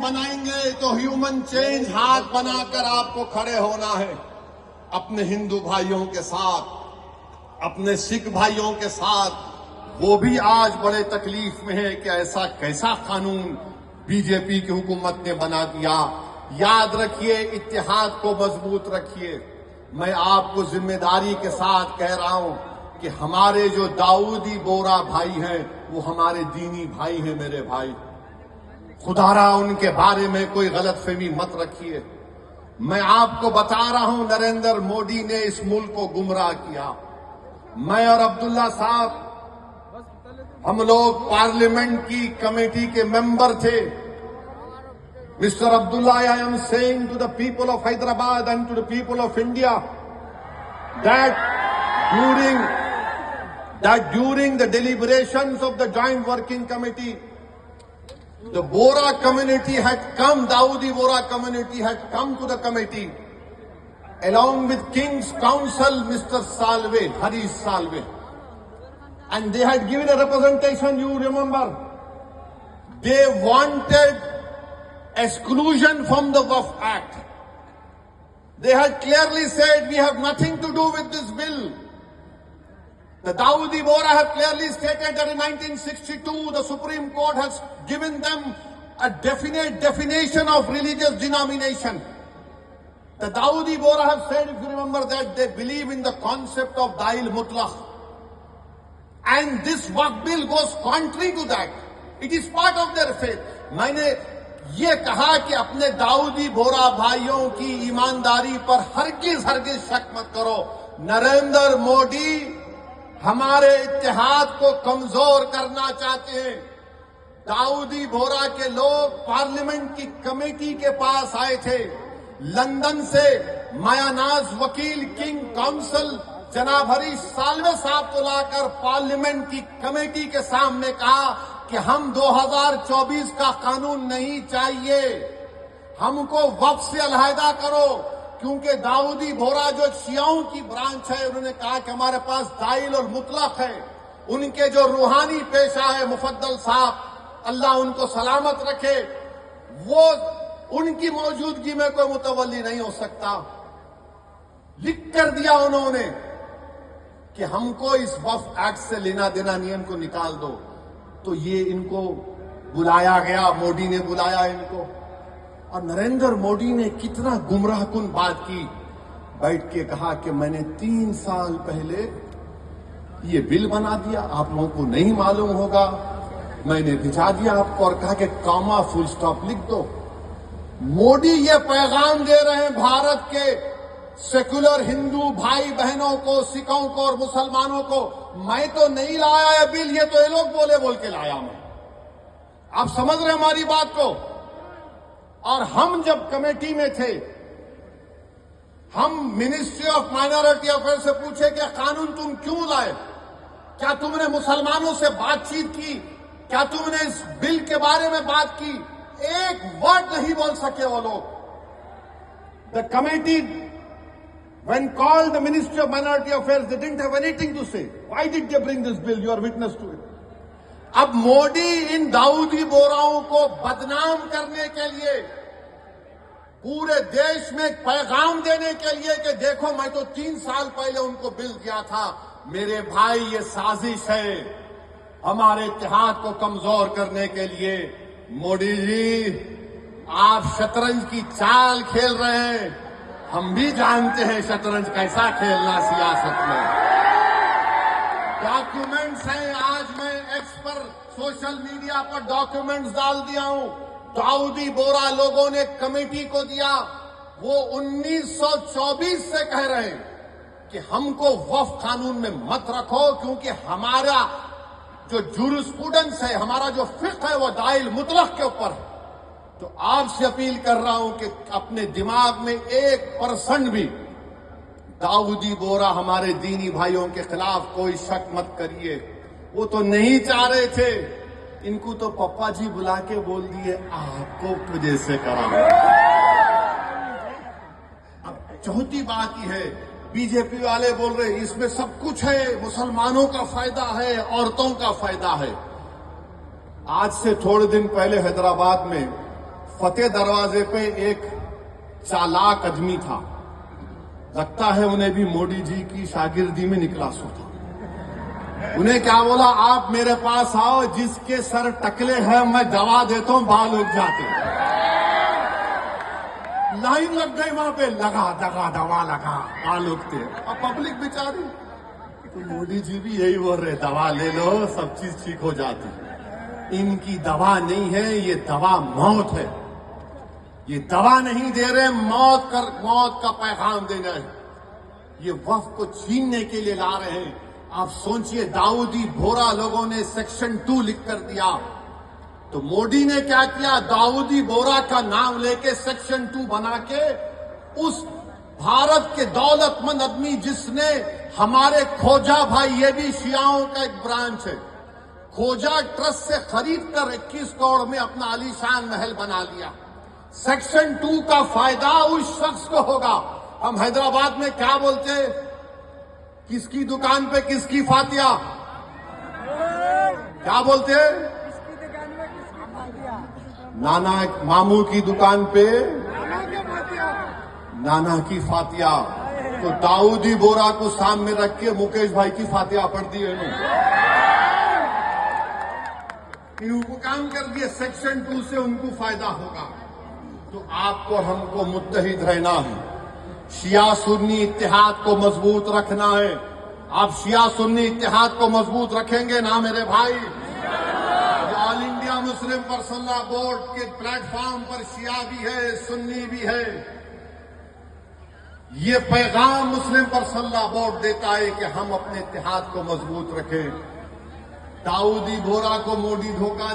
बनाएंगे तो human change हाथ बनाकर आपको खड़े होना है। अपने हिंदू भाइयों के साथ, अपने सिख भाइयों के साथ, वो भी आज बड़े तकलीफ में है कि ऐसा कैसा कानून बीजेपी की हुकूमत ने बना दिया। याद रखिए, इत्तेहाद को मजबूत रखिए। मैं आपको जिम्मेदारी के साथ कह रहा हूं कि हमारे जो दाऊदी बोरा भाई हैं वो हमारे दीनी भाई हैं। मेरे भाई, खुदारा उनके बारे में कोई गलतफहमी मत रखिए। मैं आपको बता रहा हूं, नरेंद्र मोदी ने इस मुल्क को गुमराह किया। मैं और अब्दुल्ला साहब, हम लोग पार्लियामेंट की कमेटी के मेंबर थे। Mister Abdullah, I am saying to the people of Hyderabad and to the people of India that during the deliberations of the Joint Working Committee, the Bora community had come, Dawoodi Bora community had come to the committee along with King's Counsel, Mr. Salve, Harish Salve, and they had given a representation. You remember, they wanted exclusion from the Waqf Act. They had clearly said, we have nothing to do with this bill. The Dawoodi Bohra have clearly stated that in 1962, the Supreme Court has given them a definite definition of religious denomination. The Dawoodi Bohra have said, if you remember, that they believe in the concept of Dail Mutlaq. And this Waqf bill goes contrary to that. It is part of their faith. मैंने ये कहा कि अपने दाऊदी बोरा भाइयों की ईमानदारी पर हरगिज शक मत करो। नरेंद्र मोदी हमारे इत्तेहाद को कमजोर करना चाहते हैं। दाऊदी बोरा के लोग पार्लियामेंट की कमेटी के पास आए थे। लंदन से मायानाज वकील, किंग काउंसिल जनाब हरीश साल्वे साहब को लाकर पार्लियामेंट की कमेटी के सामने कहा कि हम 2024 का कानून नहीं चाहिए, हमको वक्फ से अलहदा करो। क्योंकि दाऊदी बोरा जो शियाओं की ब्रांच है, उन्होंने कहा कि हमारे पास दाइल और मुतलक है। उनके जो रूहानी पेशा है मुफद्दल साहब, अल्लाह उनको सलामत रखे, वो उनकी मौजूदगी में कोई मुतवल्ली नहीं हो सकता। लिख कर दिया उन्होंने कि हमको इस वक्फ एक्ट से लेना देना नहीं, इनको निकाल दो। तो ये इनको बुलाया गया, मोदी ने बुलाया इनको, और नरेंद्र मोदी ने कितना गुमराहकुन बात की। बैठ के कहा कि मैंने 3 साल पहले ये बिल बना दिया, आप लोगों को नहीं मालूम होगा, मैंने भिजा दिया आपको, और कहा कि कॉमा फुल स्टॉप लिख दो। मोदी ये पैगाम दे रहे हैं भारत के सेकुलर हिंदू भाई बहनों को, सिखों को और मुसलमानों को, मैं तो नहीं लाया है बिल, ये तो ये लोग बोल के लाया मैं। आप समझ रहे हमारी बात को? और हम जब कमेटी में थे, हम मिनिस्ट्री ऑफ माइनॉरिटी अफेयर से पूछे कि कानून तुम क्यों लाए? क्या तुमने मुसलमानों से बातचीत की? क्या तुमने इस बिल के बारे में बात की? एक वर्ड नहीं बोल सके वो लोग। The committee, when called the Ministry of Minority Affairs, they didn't have anything to say. Why did they bring this bill? You are witness to it. अब मोदी इन दाऊदी बोराओं को बदनाम करने के लिए, पूरे देश में एक पैगाम देने के लिए कि देखो मैं तो 3 साल पहले उनको बिल दिया था। मेरे भाई, ये साजिश है हमारे इत्तेहाद को कमजोर करने के लिए। मोदी जी, आप शतरंज की चाल खेल रहे हैं, हम भी जानते हैं शतरंज कैसा खेलना सियासत में। डॉक्यूमेंट्स हैं, आज मैं एक्स पर सोशल मीडिया पर डॉक्यूमेंट्स डाल दिया हूं। दाऊदी बोरा लोगों ने कमेटी को दिया, वो 1924 से कह रहे हैं कि हमको वक्फ कानून में मत रखो, क्योंकि हमारा जो जूरिस्प्रूडेंस है, हमारा जो फिक्र है, वो दाइल मुतलक के ऊपर है। तो आपसे अपील कर रहा हूं कि अपने दिमाग में 1% भी दाऊदी बोरा हमारे दीनी भाइयों के खिलाफ कोई शक मत करिए। वो तो नहीं चाह रहे थे, इनको तो पप्पा जी बुला के बोल दिए आपको तुझे से करा। अब चौथी बात ही है, बीजेपी वाले बोल रहे इसमें सब कुछ है, मुसलमानों का फायदा है, औरतों का फायदा है। आज से थोड़े दिन पहले हैदराबाद में फतेह दरवाजे पे एक चालाक आदमी था, लगता है उन्हें भी मोदी जी की शागिर्दी में निकला सो था। उन्हें क्या बोला, आप मेरे पास आओ, जिसके सर टकले हैं मैं दवा देता हूं, बाल उग जाते हैं। लाइन लग गई वहां पे, लगा दगा दवा लगा, बाल उगते। अब पब्लिक बेचारी, तो मोदी जी भी यही बोल रहे, दवा ले लो सब चीज ठीक हो जाती। इनकी दवा नहीं है, ये दवा मौत है। ये दवा नहीं दे रहे, मौत का पैगाम देना है। ये वक्फ को छीनने के लिए ला रहे हैं। आप सोचिए, दाऊदी बोहरा लोगों ने सेक्शन 2 लिख कर दिया, तो मोदी ने क्या किया, दाऊदी बोहरा का नाम लेके सेक्शन 2 बना के उस भारत के दौलतमंद आदमी जिसने हमारे खोजा भाई, ये भी शियाओं का एक ब्रांच है, खोजा ट्रस्ट से खरीद कर 21 करोड़ में अपना आलीशान महल बना लिया। सेक्शन 2 का फायदा उस शख्स को होगा। हम हैदराबाद में क्या बोलते हैं, किसकी दुकान पे किसकी फातिया, क्या बोलते हैं, नाना मामू की दुकान पे नाना की फातिया। तो दाऊदी बोहरा को सामने रख के मुकेश भाई की फातिया पढ़ दी है। वो काम कर दिए, सेक्शन 2 से उनको फायदा होगा। तो आपको हमको मुत्तहिद रहना है, शिया सुन्नी इत्तेहाद को मजबूत रखना है। आप शिया सुन्नी इत्तेहाद को मजबूत रखेंगे ना मेरे भाई? All India Muslim personal law board के प्लेटफॉर्म पर शिया भी है, सुन्नी भी है। ये पैगाम मुस्लिम पर्सनल लॉ बोर्ड देता है कि हम अपने इत्तेहाद को मजबूत रखें। दाऊदी बोहरा को मोदी धोखा